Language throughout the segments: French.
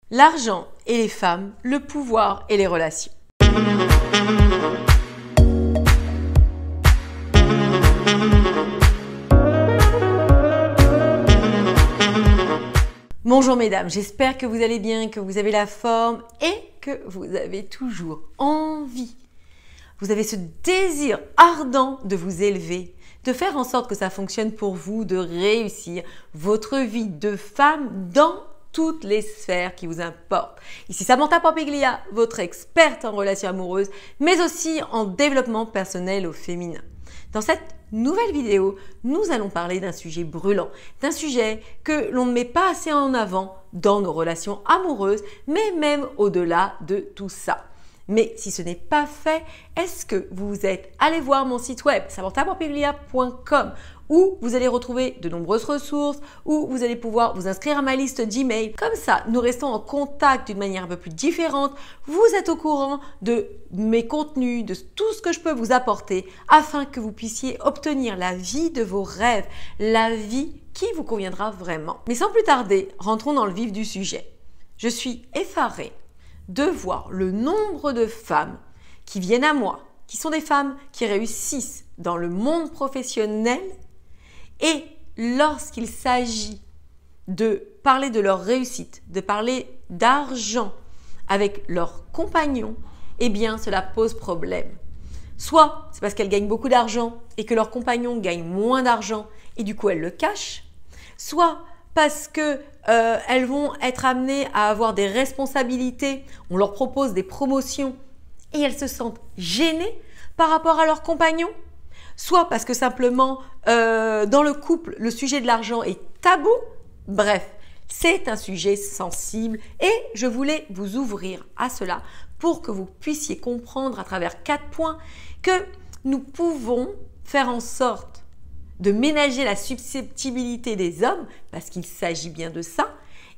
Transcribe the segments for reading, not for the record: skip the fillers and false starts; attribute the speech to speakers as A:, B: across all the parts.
A: L'argent et les femmes, le pouvoir et les relations. Bonjour mesdames, j'espère que vous allez bien, que vous avez la forme et que vous avez toujours envie. Vous avez ce désir ardent de vous élever, de faire en sorte que ça fonctionne pour vous, de réussir votre vie de femme dans toutes les sphères qui vous importent. Ici Samantha Pampiglia, votre experte en relations amoureuses, mais aussi en développement personnel au féminin. Dans cette nouvelle vidéo, nous allons parler d'un sujet brûlant, d'un sujet que l'on ne met pas assez en avant dans nos relations amoureuses, mais même au-delà de tout ça. Mais si ce n'est pas fait, est-ce que vous êtes allé voir mon site web samanthapampiglia.com où vous allez retrouver de nombreuses ressources, où vous allez pouvoir vous inscrire à ma liste d'emails. Comme ça, nous restons en contact d'une manière un peu plus différente. Vous êtes au courant de mes contenus, de tout ce que je peux vous apporter afin que vous puissiez obtenir la vie de vos rêves, la vie qui vous conviendra vraiment. Mais sans plus tarder, rentrons dans le vif du sujet. Je suis effarée de voir le nombre de femmes qui viennent à moi, qui sont des femmes qui réussissent dans le monde professionnel et lorsqu'il s'agit de parler de leur réussite, de parler d'argent avec leurs compagnons, eh bien cela pose problème. Soit c'est parce qu'elles gagnent beaucoup d'argent et que leurs compagnons gagnent moins d'argent et du coup elles le cachent, soit parce que elles vont être amenées à avoir des responsabilités, on leur propose des promotions et elles se sentent gênées par rapport à leurs compagnons, soit parce que simplement dans le couple, le sujet de l'argent est tabou. Bref, c'est un sujet sensible et je voulais vous ouvrir à cela pour que vous puissiez comprendre à travers 4 points que nous pouvons faire en sorte de ménager la susceptibilité des hommes, parce qu'il s'agit bien de ça,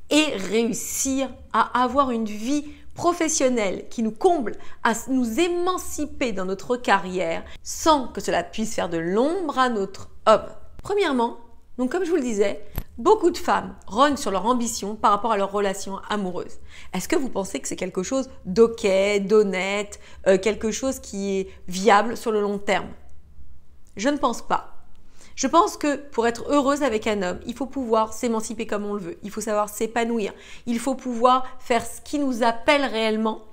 A: et réussir à avoir une vie professionnelle qui nous comble, à nous émanciper dans notre carrière sans que cela puisse faire de l'ombre à notre homme. Premièrement, donc comme je vous le disais, beaucoup de femmes rognent sur leur ambition par rapport à leurs relations amoureuses. Est-ce que vous pensez que c'est quelque chose d'ok, d'honnête, quelque chose qui est viable sur le long terme? Je ne pense pas. Je pense que pour être heureuse avec un homme, il faut pouvoir s'émanciper comme on le veut. Il faut savoir s'épanouir. Il faut pouvoir faire ce qui nous appelle réellement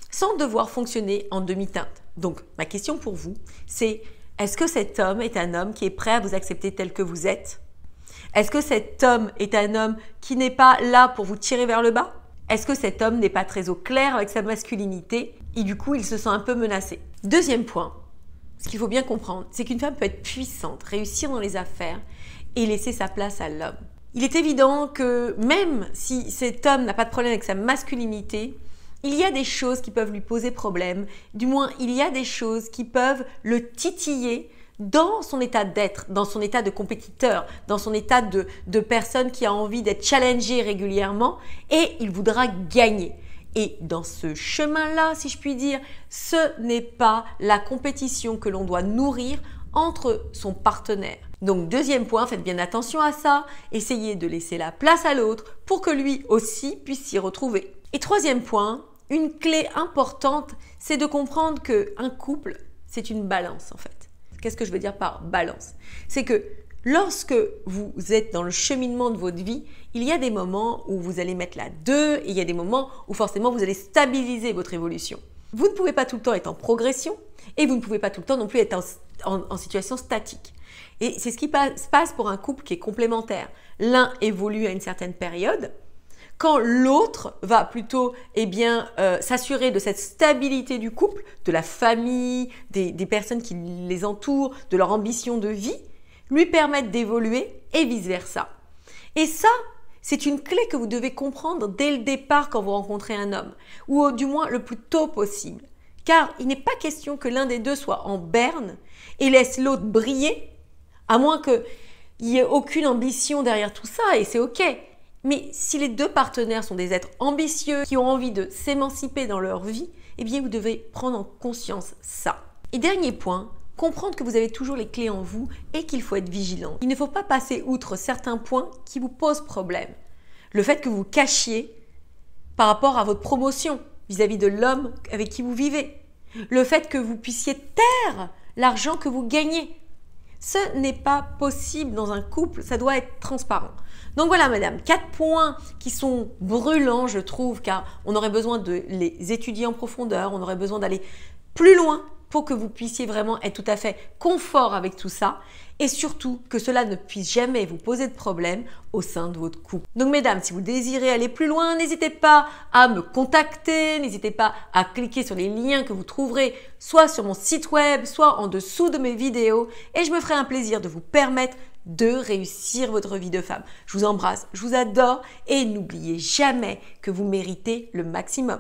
A: sans devoir fonctionner en demi-teinte. Donc, ma question pour vous, c'est est-ce que cet homme est un homme qui est prêt à vous accepter tel que vous êtes? Est-ce que cet homme est un homme qui n'est pas là pour vous tirer vers le bas? Est-ce que cet homme n'est pas très au clair avec sa masculinité et du coup, il se sent un peu menacé? Deuxième point. Ce qu'il faut bien comprendre, c'est qu'une femme peut être puissante, réussir dans les affaires et laisser sa place à l'homme. Il est évident que même si cet homme n'a pas de problème avec sa masculinité, il y a des choses qui peuvent lui poser problème. Du moins, il y a des choses qui peuvent le titiller dans son état d'être, dans son état de compétiteur, dans son état de personne qui a envie d'être challengée régulièrement et il voudra gagner. Et dans ce chemin-là, si je puis dire, ce n'est pas la compétition que l'on doit nourrir entre son partenaire. Donc deuxième point, faites bien attention à ça, essayez de laisser la place à l'autre pour que lui aussi puisse s'y retrouver. Et troisième point, une clé importante, c'est de comprendre qu'un couple, c'est une balance en fait. Qu'est-ce que je veux dire par balance? C'est que lorsque vous êtes dans le cheminement de votre vie, il y a des moments où vous allez mettre la 2 et il y a des moments où forcément vous allez stabiliser votre évolution. Vous ne pouvez pas tout le temps être en progression et vous ne pouvez pas tout le temps non plus être en situation statique. Et c'est ce qui se passe pour un couple qui est complémentaire. L'un évolue à une certaine période, quand l'autre va plutôt s'assurer de cette stabilité du couple, de la famille, des personnes qui les entourent, de leur ambition de vie, lui permettre d'évoluer et vice-versa. Et ça, c'est une clé que vous devez comprendre dès le départ quand vous rencontrez un homme, ou du moins le plus tôt possible. Car il n'est pas question que l'un des deux soit en berne et laisse l'autre briller, à moins qu'il n'y ait aucune ambition derrière tout ça, et c'est ok. Mais si les deux partenaires sont des êtres ambitieux, qui ont envie de s'émanciper dans leur vie, eh bien vous devez prendre en conscience ça. Et dernier point, comprendre que vous avez toujours les clés en vous et qu'il faut être vigilant. Il ne faut pas passer outre certains points qui vous posent problème. Le fait que vous cachiez par rapport à votre promotion vis-à-vis de l'homme avec qui vous vivez. Le fait que vous puissiez taire l'argent que vous gagnez. Ce n'est pas possible dans un couple, ça doit être transparent. Donc voilà madame, 4 points qui sont brûlants je trouve, car on aurait besoin de les étudier en profondeur, on aurait besoin d'aller plus loin pour que vous puissiez vraiment être tout à fait confort avec tout ça et surtout que cela ne puisse jamais vous poser de problème au sein de votre couple. Donc mesdames, si vous désirez aller plus loin, n'hésitez pas à me contacter, n'hésitez pas à cliquer sur les liens que vous trouverez soit sur mon site web, soit en dessous de mes vidéos et je me ferai un plaisir de vous permettre de réussir votre vie de femme. Je vous embrasse, je vous adore et n'oubliez jamais que vous méritez le maximum.